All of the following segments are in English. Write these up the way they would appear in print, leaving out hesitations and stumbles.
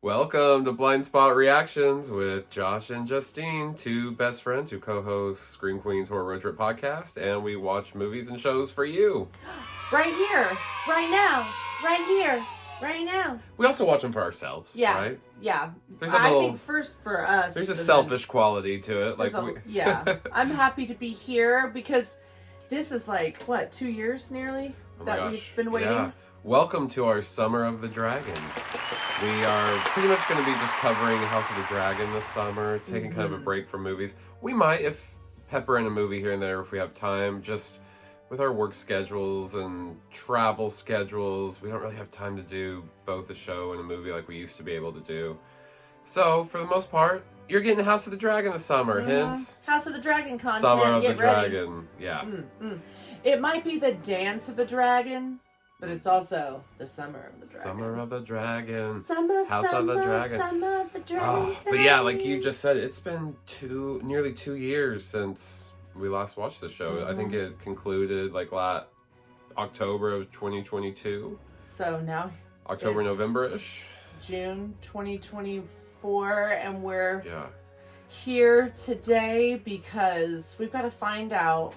Welcome to Blind Spot Reactions with Josh and Justine, two best friends who co-host Scream Queens Horror Road Trip podcast, and we watch movies and shows for you. Right here, right now, right here, right now. We also watch them for ourselves, right? Yeah. I think first for us. There's a selfish quality to it. I'm happy to be here because this is 2 years nearly that we've been waiting. Yeah. Welcome to our Summer of the Dragon. We are pretty much going to be just covering House of the Dragon this summer, taking kind of a break from movies. We might, if pepper in a movie here and there if we have time, just with our work schedules and travel schedules, we don't really have time to do both a show and a movie like we used to be able to do. So, for the most part, you're getting House of the Dragon this summer, hence House of the Dragon content, Summer of get the ready. Dragon, yeah. It might be the Dance of the Dragon, but it's also the Summer of the Dragon. Summer of the Dragon. House of the Dragon. Summer of the Dragon. But yeah, like you just said, it's been nearly 2 years since we last watched the show. I think it concluded October of 2022. So now October, November-ish. June 2024, and we're here today because we've got to find out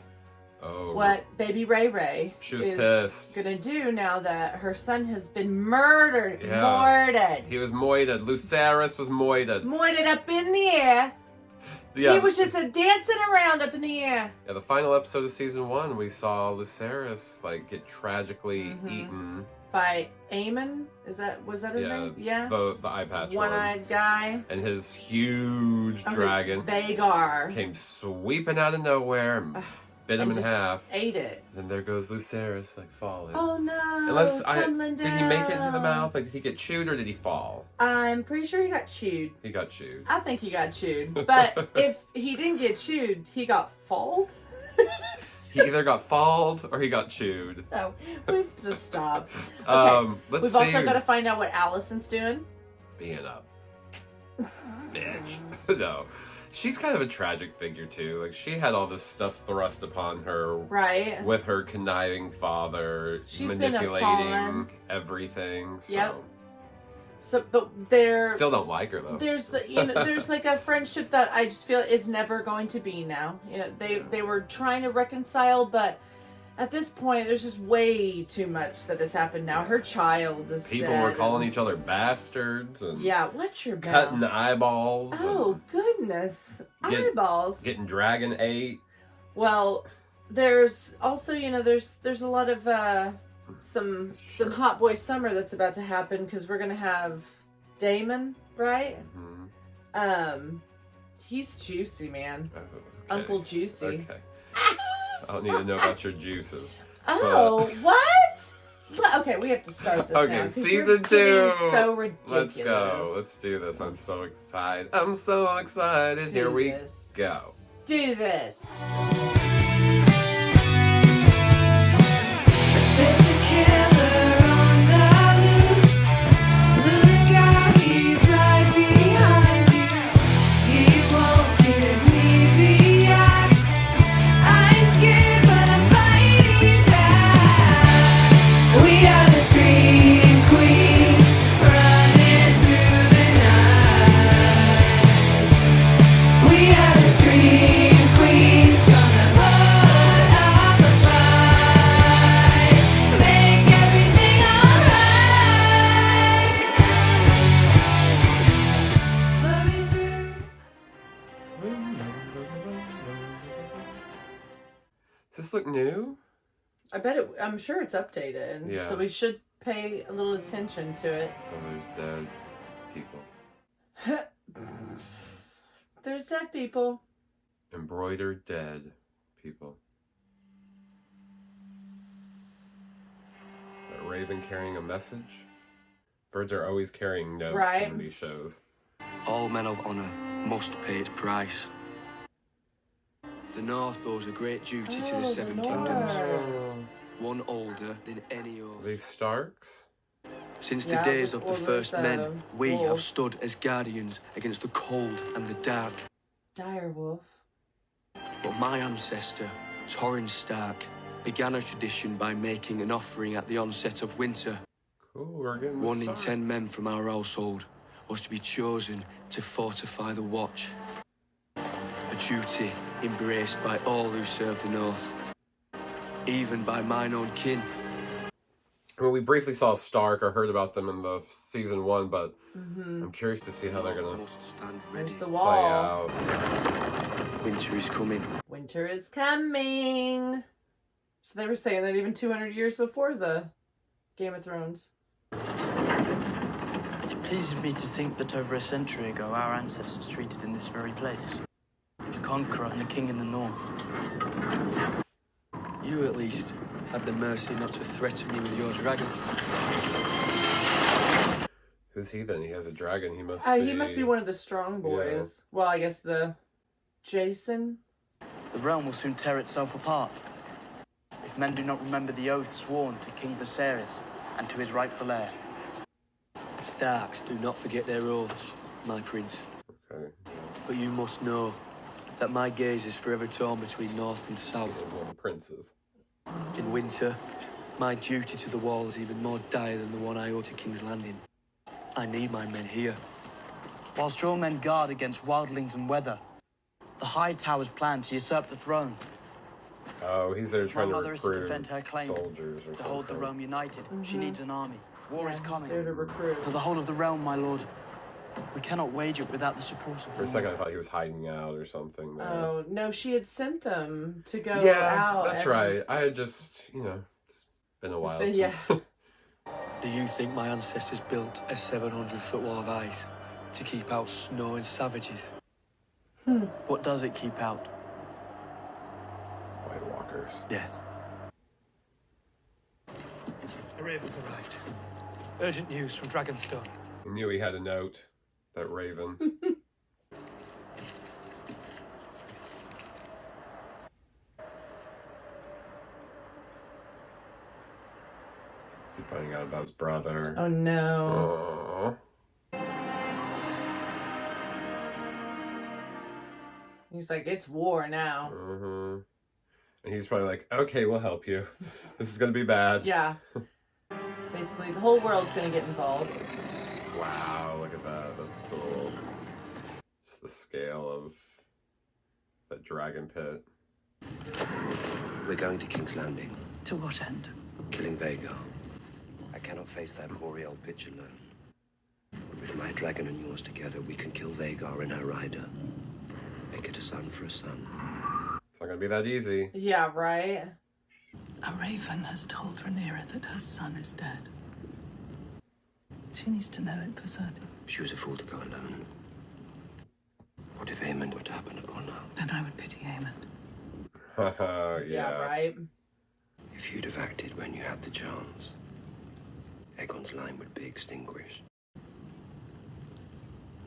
what baby Ray Ray is gonna do now that her son has been murdered. Moited. He was moited. Lucerys was moited. Moited up in the air. Yeah. He was just dancing around up in the air. Yeah, the final episode of season 1, we saw Lucerys get tragically eaten by Aemon. Was that his name? Yeah. The eye patch one-eyed guy. And his huge dragon Vagar came sweeping out of nowhere and bit him in half. Ate it. And there goes Lucerys falling. Oh no. Tumbling down. Did he make it into the mouth? Did he get chewed or did he fall? I'm pretty sure he got chewed. He got chewed. I think he got chewed. But if he didn't get chewed, he got falled. He either got falled or he got chewed. Oh, we've to stop. Okay. We've also got to find out what Allison's doing. Being up. Bitch. No. She's kind of a tragic figure, too. She had all this stuff thrust upon her. Right. With her conniving father. She's manipulating everything. So. Yep. So, but they're... Still don't like her, though. There's, there's a friendship that I just feel is never going to be now. They were trying to reconcile, but at this point, there's just way too much that has happened now. Her child is People were calling each other bastards and... Yeah, what's your mouth? Cutting eyeballs. Oh, goodness. Eyeballs. Getting dragon ate. Well, there's also, there's a lot of... some hot boy summer that's about to happen because we're gonna have Damon, right? He's juicy, man. Okay. Uncle Juicy. Okay. I don't need to know about your juices. Oh, what? Okay, we have to start this now. Okay, season 2. So ridiculous. Let's go. Let's do this. I'm so excited. I'm so excited. Here we go. Do this. Does this look new? I bet it. I'm sure it's updated. Yeah. So we should pay a little attention to it. Oh, there's dead people. There's dead people. Embroidered dead people. Is that Raven carrying a message? Birds are always carrying notes in these shows. All men of honour must pay its price. The North owes a great duty to the Seven Kingdoms, one older than any other. These Starks? Since the days of the first men, we have stood as guardians against the cold and the dark. Direwolf. But my ancestor, Torrin Stark, began a tradition by making an offering at the onset of winter. Cool, we're getting 1 in 10 men from our household was to be chosen to fortify the Watch. A duty embraced by all who serve the North, even by mine own kin. Well, we briefly saw Stark or heard about them in the season 1, but I'm curious to see how they're gonna There's the play wall. out. Winter is coming. Winter is coming. So they were saying that even 200 years before the Game of Thrones. It pleases me to think that over a century ago our ancestors treated in this very place. The conqueror and the king in the north. You, at least, had the mercy not to threaten me with your dragon. Who's he then? He has a dragon. He must He must be one of the strong boys. Yeah. Well, I guess the Jason. The realm will soon tear itself apart. If men do not remember the oath sworn to King Viserys and to his rightful heir. Starks do not forget their oaths, my prince. Okay. But you must know that my gaze is forever torn between north and south. He's one of the princes. In winter, my duty to the wall is even more dire than the one I owe to King's Landing. I need my men here. Whilst your men guard against wildlings and weather, the High Tower's plan to usurp the throne. Oh, he's there trying to mother is to recruit defend her claim, soldiers or to hold the Rome united. She needs an army. War is coming. There to recruit. To the whole of the realm, my lord. We cannot wage it without the support of the For a second, I thought he was hiding out or something. There. Oh, no, she had sent them to go yeah, out. that's right. I had just, it's been a while. Yeah. Do you think my ancestors built a 700-foot wall of ice to keep out snow and savages? What does it keep out? White Walkers. Death. The Raven's arrived. Urgent news from Dragonstone. He knew he had a note. That Raven. Is he finding out about his brother? Oh, no. Aww. He's like, it's war now. And he's probably like, okay, we'll help you. This is going to be bad. Yeah. Basically, the whole world's going to get involved. Wow, look at that. That's cool. Just the scale of that dragon pit. We're going to King's Landing. To what end? Killing Vhagar. I cannot face that hoary old bitch alone. With my dragon and yours together, we can kill Vhagar and her rider. Make it a son for a son. It's not gonna be that easy. Yeah, right? A raven has told Rhaenyra that her son is dead. She needs to know it for certain. She was a fool to go alone. What if Aemond were to happen upon her? Then I would pity Aemond. Yeah, right? If you'd have acted when you had the chance, Aegon's line would be extinguished.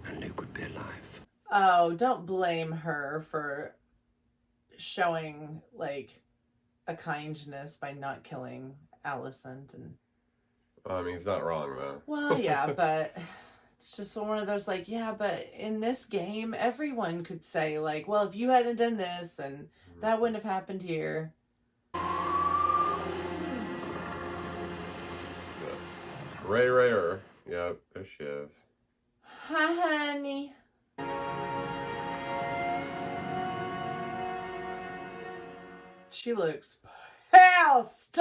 And Luke would be alive. Oh, don't blame her for showing, like, a kindness by not killing Alicent. And I mean, he's not wrong, though. well, yeah, but it's just one of those, like, yeah, but in this game, everyone could say, like, well, if you hadn't done this, then that wouldn't have happened here. Ray Rayer. Yep, there she is. Hi, honey. She looks pissed.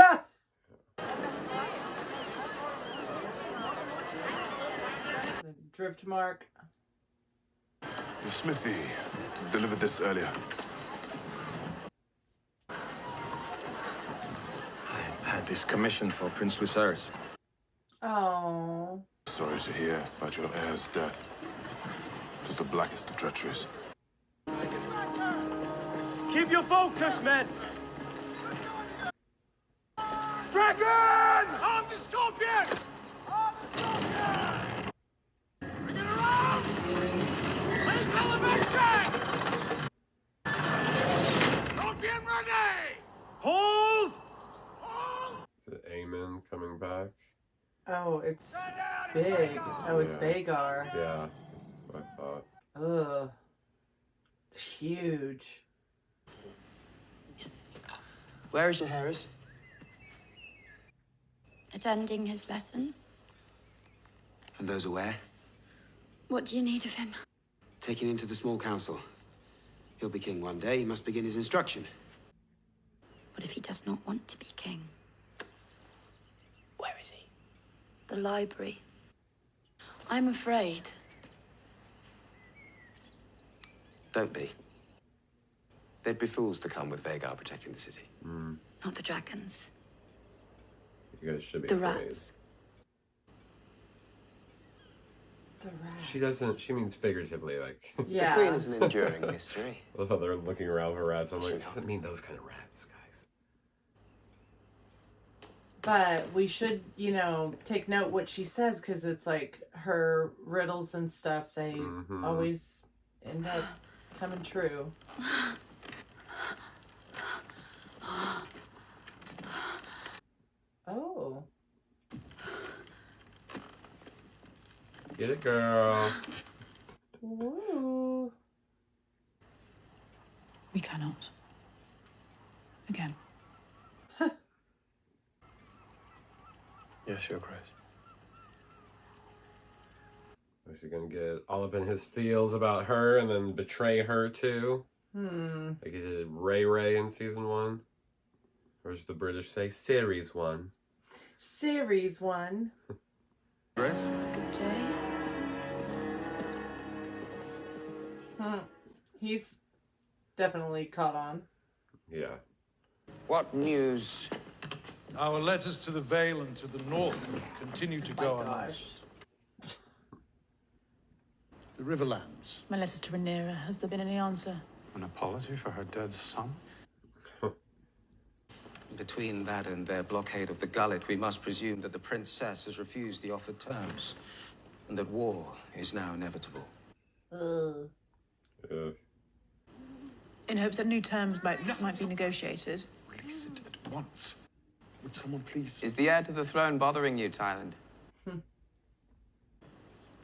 The drift mark. The smithy delivered this earlier. I had this commissioned for Prince Viserys. Oh. Sorry to hear about your heir's death. It was the blackest of treacheries. Keep your focus, men! Dragon! On the scorpion! On the scorpion! Bring it around! Raise elevation! Scorpion ready! Hold! Hold! Is it Aemon coming back? Oh, it's big. Oh, it's Vhagar. Yeah, that's what I thought. Ugh. It's huge. Where is your Harris? Attending his lessons. And those are where? What do you need of him? Taken into the small council. He'll be king one day. He must begin his instruction. What if he does not want to be king? Where is he? The library. I'm afraid. Don't be. They'd be fools to come with Vagar protecting the city. Not the dragons. You guys should be The afraid. rats. The rats. She doesn't. She means figuratively, like. Yeah. The queen is an enduring mystery. I love how they're looking around for rats. I'm like, it doesn't mean those kind of rats, guys. But we should, you know, take note what she says, because it's like her riddles and stuff, they always end up coming true. Oh. Get it, girl. Ooh. We cannot. Again. Yes, Your Grace. Is he gonna get all up in his feels about her and then betray her too? Like he did Ray Ray in season 1? Or as the British say, series 1. Series 1. Grace? Good day. He's definitely caught on. Yeah. What news? Our letters to the Vale and to the north continue to go unanswered. The Riverlands. My letters to Rhaenyra. Has there been any answer? An apology for her dead son? Between that and their blockade of the gullet, we must presume that the princess has refused the offered terms, and that war is now inevitable. In hopes that new terms might be negotiated. Release it at once. Would someone please? Is the heir to the throne bothering you, Tyland?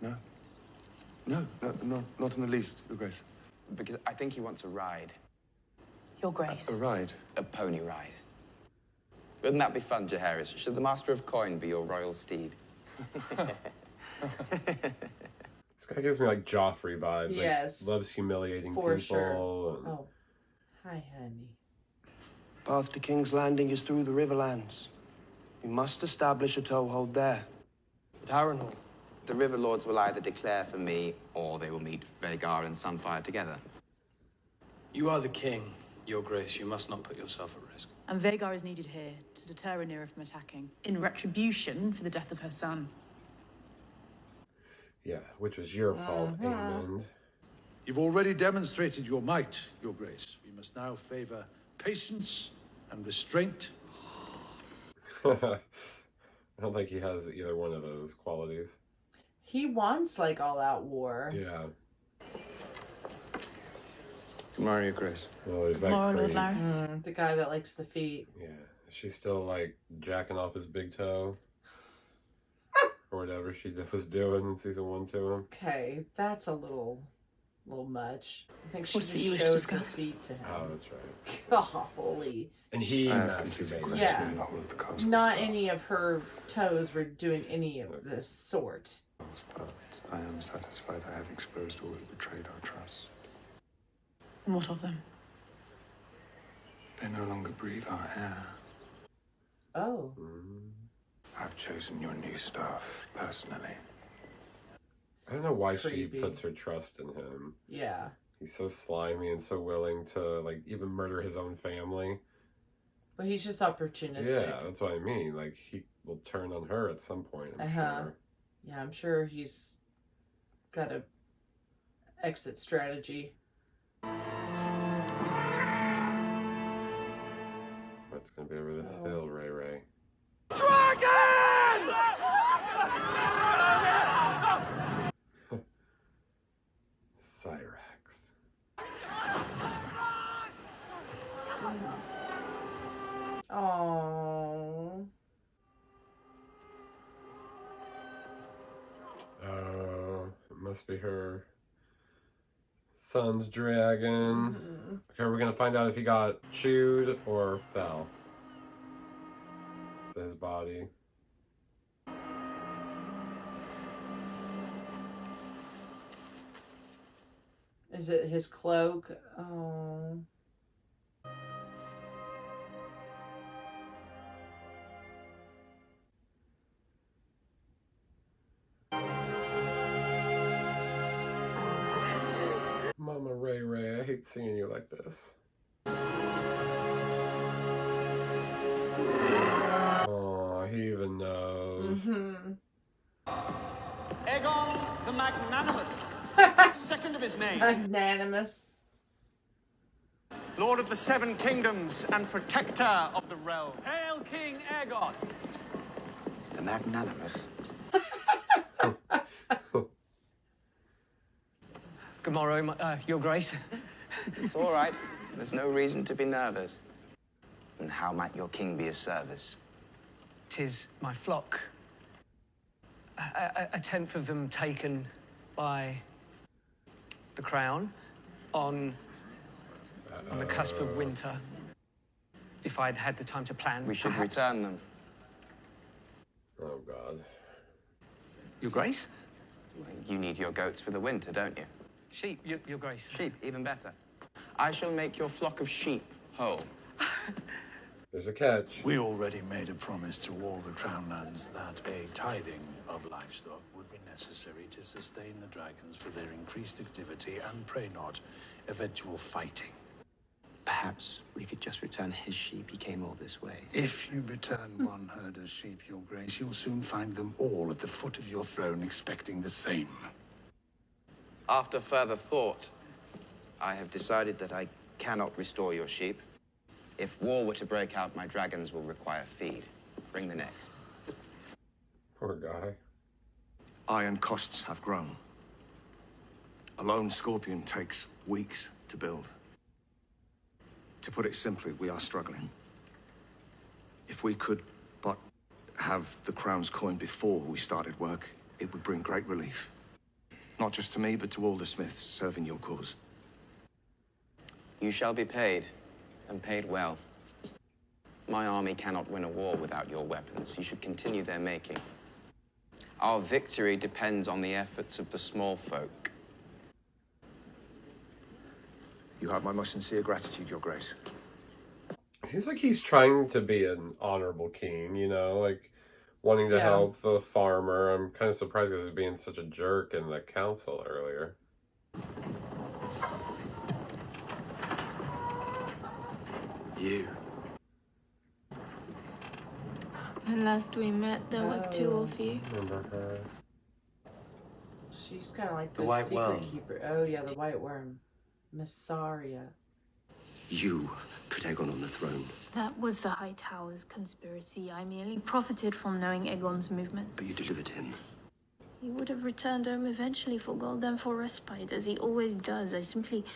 No. No, not in the least, Your Grace. Because I think he wants a ride. Your Grace. A ride? A pony ride. Wouldn't that be fun, Jaehaerys? Should the Master of Coin be your royal steed? This guy gives me like Joffrey vibes. Yes. Like, loves humiliating For people. sure. And... Oh. Hi, honey. Path to King's Landing is through the Riverlands. We must establish a toehold there. At Harrenhal. The River Lords will either declare for me, or they will meet Vagar and Sunfire together. You are the king, Your Grace. You must not put yourself at risk. And Vagar is needed here to deter Rhaenyra from attacking, in retribution for the death of her son. Yeah, which was your fault, Aemond. You've already demonstrated your might, Your Grace. We must now favor patience and restraint. I don't think he has either one of those qualities. He wants, like, all-out war. Yeah. Good morning, Your Grace. Well, there's that Tomorrow, Lord creep. Larys. The guy that likes the feet. Yeah. She's still, like, jacking off his big toe. Or whatever she was doing in season 1 to him. Okay, that's a little much. I think she What's just that you wish to showed her discuss? feet to him. Oh, that's right. Golly. And he I have masturbated. confused Yeah. questions, not with the cause of Not the any of her toes were doing any of this sort. stars, but I am satisfied I have exposed all who betrayed our trust. And what of them? They no longer breathe our air. Oh. I've chosen your new staff, personally. I don't know why Creepy. she puts her trust in him. Yeah. He's so slimy and so willing to, like, even murder his own family. But he's just opportunistic. Yeah, that's what I mean. Like, he will turn on her at some point, I'm sure. Yeah, I'm sure he's got a exit strategy. What's gonna be over this hill, Ray Ray? Cyrax. Oh. Oh, it must be her son's dragon. Okay, we're gonna find out if he got chewed or fell. Is that his body? Is it his cloak? Oh. Mama Ray Ray, I hate seeing you like this. Oh, he even knows. Aegon the Magnanimous, second of his name. Magnanimous. Lord of the Seven Kingdoms and protector of the realm. Hail King Aegon! The Magnanimous. Good morrow, Your Grace. It's all right. There's no reason to be nervous. And how might your king be of service? 'Tis my flock. A tenth of them taken by the crown on the cusp of winter. If I'd had the time to plan, We should perhaps. return them. Oh, God. Your Grace? You need your goats for the winter, don't you? Sheep, Your Grace. Sheep, even better. I shall make your flock of sheep whole. There's a catch. We already made a promise to all the Crown lands that a tithing of livestock would be necessary to sustain the dragons for their increased activity and, pray not, eventual fighting. Perhaps we could just return his sheep. He came all this way. If you return one herd of sheep, Your Grace, you'll soon find them all at the foot of your throne expecting the same. After further thought, I have decided that I cannot restore your sheep. If war were to break out, my dragons will require feed. Bring the next. Poor guy. Iron costs have grown. A lone scorpion takes weeks to build. To put it simply, we are struggling. If we could but have the crown's coin before we started work, it would bring great relief. Not just to me, but to all the smiths serving your cause. You shall be paid, and paid well. My army cannot win a war without your weapons. You should continue their making. Our victory depends on the efforts of the small folk. You have my most sincere gratitude, Your Grace. Seems like he's trying to be an honorable king, you know, like wanting to help the farmer. I'm kind of surprised because he's being such a jerk in the council earlier. You. When last we met, there were two of you. Remember her? She's kind of like The the white secret worm. keeper. Oh yeah, the white worm. Missaria. You put Aegon on the throne, That was the High Tower's conspiracy. I merely profited from knowing Aegon's movements. but you delivered him. He would have returned home eventually for gold and for respite, as he always does. I simply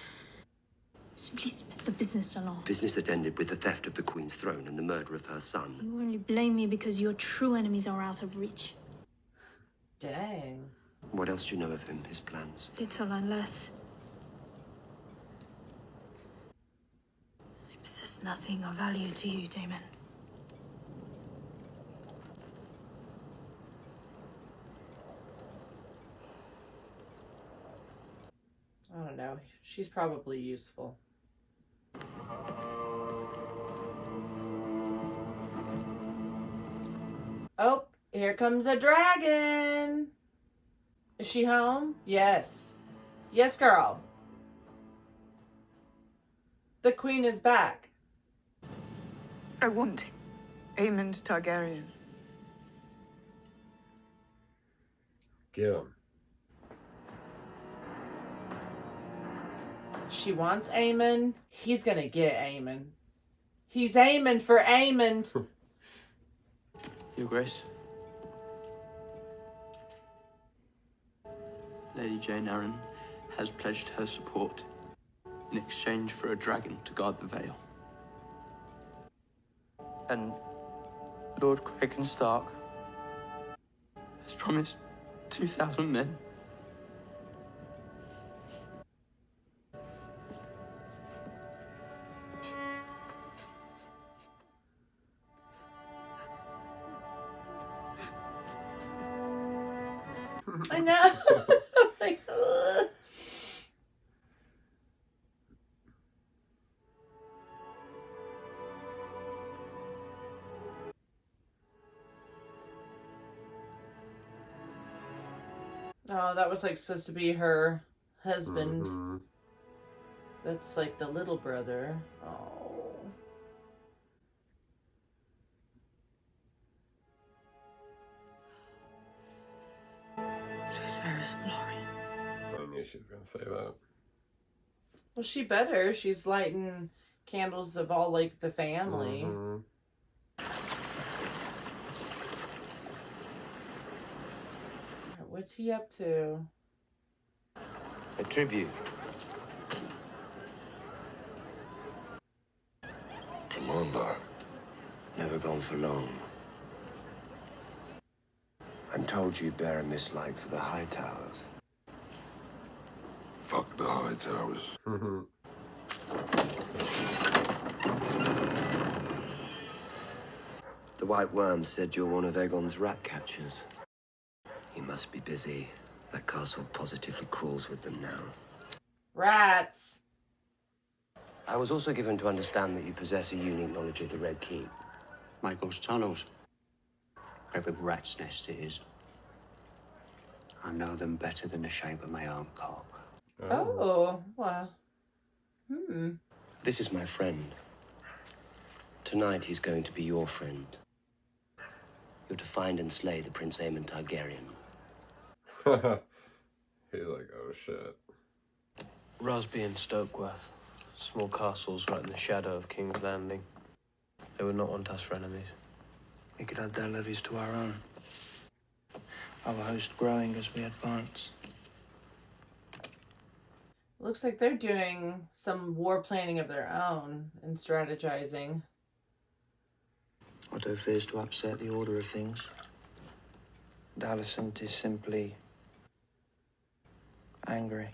sped the business along. Business that ended with the theft of the Queen's throne and the murder of her son. You only blame me because your true enemies are out of reach. Dang. What else do you know of him, his plans? Little unless I possess nothing of value to you, Damon. I don't know. She's probably useful. Oh, here comes a dragon. Is she home? Yes. Yes, girl. The queen is back. I want Aemond Targaryen. Get him. She wants Aemon. He's gonna get Aemon. He's aiming for Aemon. Your Grace. Lady Jane Arryn has pledged her support in exchange for a dragon to guard the Vale. And Lord Cragen Stark has promised 2,000 men. I know. Like, ugh. Oh, that was like supposed to be her husband. Mm-hmm. That's like the little brother. Oh. Sarah's glory. I knew she was going to say that. Well, she better. She's lighting candles of all, like, the family. Mm-hmm. What's he up to? A tribute. Commander. Never gone for long. I'm told you bear a mislike for the High Towers. Fuck the High Towers. The White Worm said you're one of Aegon's rat catchers. You must be busy. That castle positively crawls with them now. Rats! I was also given to understand that you possess a unique knowledge of the Red Keep. Michael's tunnels. Great big rat's nest it is. I know them better than the shape of my arm cock. Oh, well. This is my friend. Tonight he's going to be your friend. You're to find and slay the Prince Aemon Targaryen. He's like, oh shit. Rosby and Stokeworth. Small castles right in the shadow of King's Landing. They would not want us for enemies. We could add their levies to our own. Our host growing as we advance. Looks like they're doing some war planning of their own and strategizing. Otto fears to upset the order of things. And Alicent is simply angry.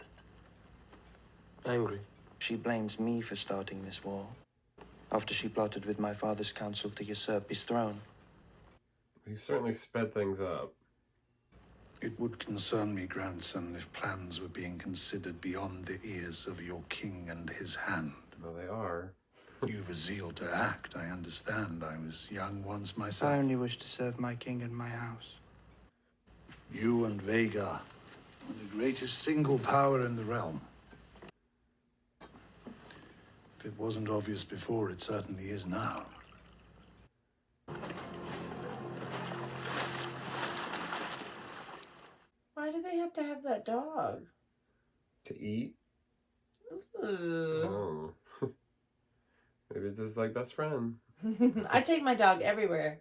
Angry? She blames me for starting this war, after she plotted with my father's council to usurp his throne. You certainly sped things up. It would concern me, grandson, if plans were being considered beyond the ears of your king and his hand. Well, they are. You've a zeal to act, I understand. I was young once myself. I only wish to serve my king and my house. You and Vhagar are the greatest single power in the realm. If it wasn't obvious before, it certainly is now. Why do they have to have that dog? To eat? Ooh. Oh. Maybe it's his, like, best friend. I take my dog everywhere.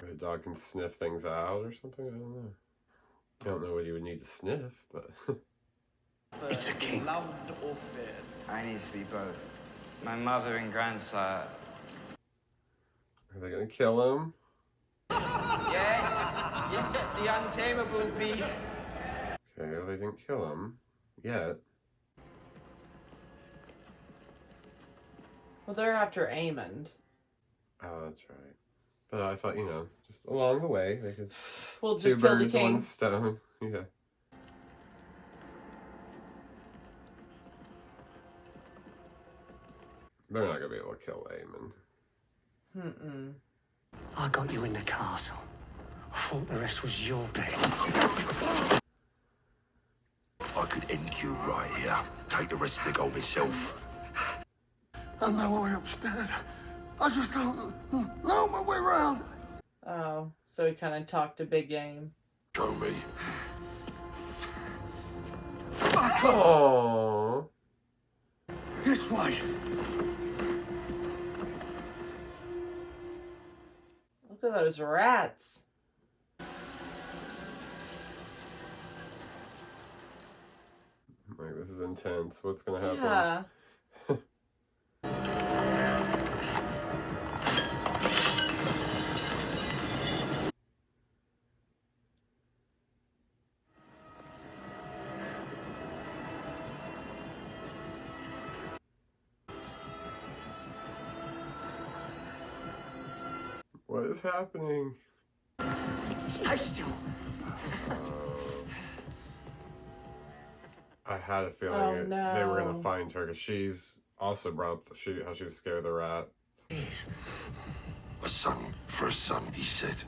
The dog can sniff things out or something? I don't know. I don't know what you would need to sniff, but... It's a king. Loved or feared? I need to be both. My mother and grandsire. Are they gonna kill him? Yes! The untamable beast! Okay, well, they didn't kill him. Yet. Well, they're after Aemond. Oh, that's right. But I thought, you know, just along the way, they could... We'll just kill the king. One stone. Yeah. They're not gonna be able to kill Aemon. I got you in the castle. I thought the rest was your bit. I could end you right here. Take the rest of the gold myself. I know my way upstairs. I just don't know my way around. Oh, so he kind of talked a big game. Show me. Oh. This way. Look at those rats. Like, this is intense. What's gonna happen? Yeah. What is happening? Stay still. I had a feeling they were gonna find her because she's also brought up how she was scared of the rat. A son for a son, he said.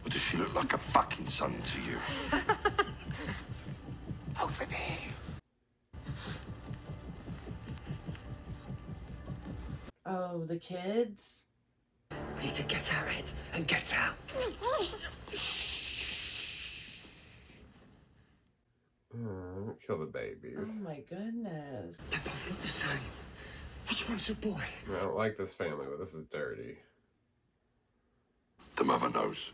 Or does she look like a fucking son to you? Over there. Oh, the kids? We need to get her in and get out. Don't kill the babies. Oh my goodness. They both look the same. Which one's a boy? I don't like this family, but this is dirty. The mother knows.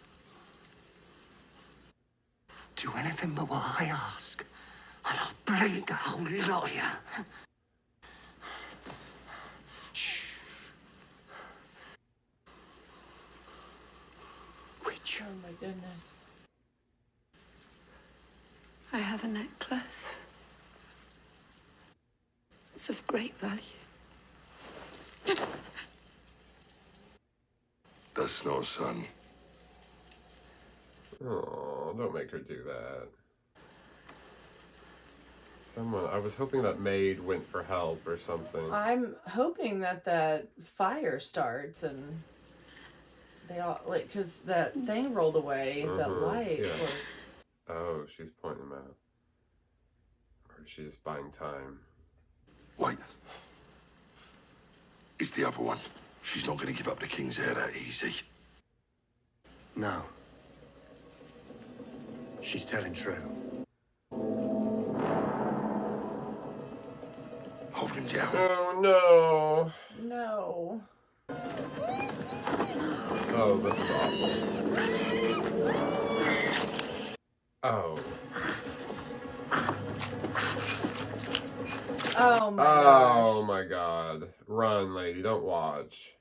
Do anything but what I ask, and I'll bleed the whole lot of you. Which? Oh my goodness. I have a necklace. It's of great value. That's not a son. Oh, don't make her do that. I was hoping that maid went for help or something. I'm hoping that fire starts and they all, like, because that thing rolled away, that light. Yeah. Oh, she's pointing them out. Or she's buying time. Wait. It's the other one. She's not going to give up the king's heir that easy. No. She's telling true. Hold him down. Oh, no. No. Oh, this is awful. Oh. Oh my Oh my god. Run, lady. Don't watch.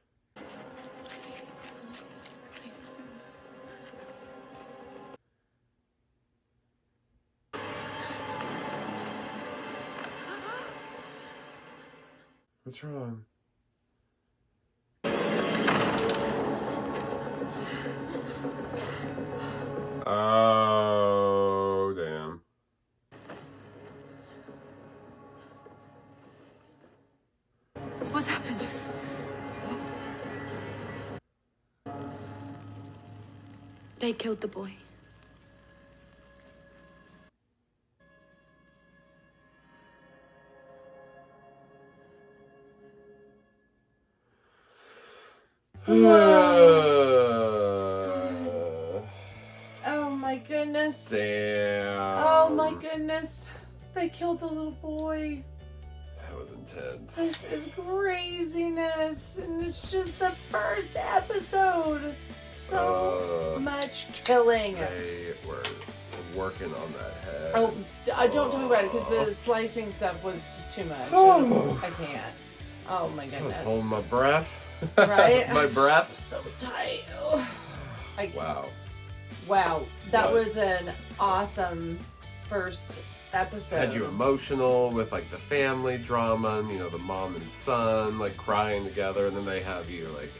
What's wrong? Oh, damn. What's happened? They killed the boy. Oh my goodness. Damn. Oh my goodness. They killed the little boy. That was intense. This is craziness. And it's just the first episode. So much killing. They were working on that head. Oh, don't talk about it because the slicing stuff was just too much. Oh. I can't. Oh my I goodness. was holding my breath. Right? My breath. So tight. Oh. Wow. Wow. That was an awesome first episode. Had you emotional with like the family drama and, you know, the mom and son like crying together, and then they have you like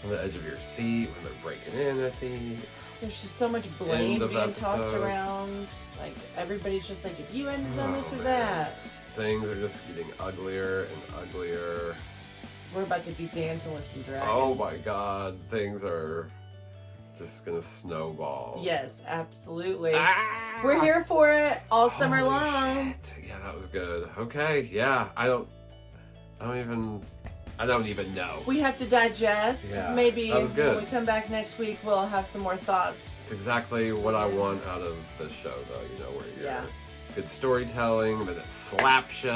on the edge of your seat when they're breaking in at the There's just so much blame being episode. tossed around. Like everybody's just like, if you ended on this or that. Things are just getting uglier and uglier. We're about to be dancing with some dragons. Oh my god, things are just gonna snowball. Yes, absolutely. We're here for it all summer long. Shit. Yeah, that was good. Okay, yeah, I don't even know. We have to digest. Yeah, Maybe that was good. when we come back next week, we'll have some more thoughts. It's exactly what I want out of this show, though. You know, where you're good storytelling, but it slaps you,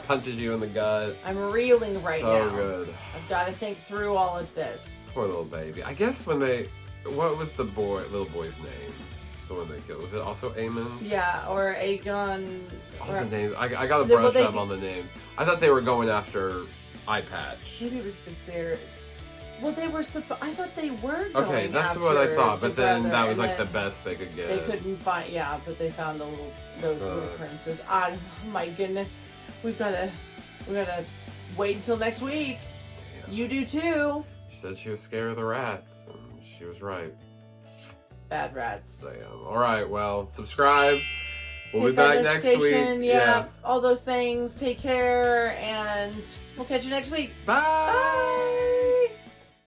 punches you in the gut. I'm reeling right now. So good. I've got to think through all of this. Poor little baby. I guess when what was the little boy's name? The one they killed. Was it also Aemon? Yeah, or Aegon. All the names. I got to brush up on the names. I thought they were going after Eye Patch. Maybe it was Viserys. Well, they were I thought they were going Okay, that's after what I thought, but then brother, that was and like the then best they could get. They couldn't find, but they found those little princes. Oh my goodness, we gotta wait until next week. Yeah. You do too. She said she was scared of the rats, and she was right. Bad rats. Damn. All right, well, subscribe. We'll Hit be back next week. Yeah, all those things. Take care, and we'll catch you next week. Bye. Bye.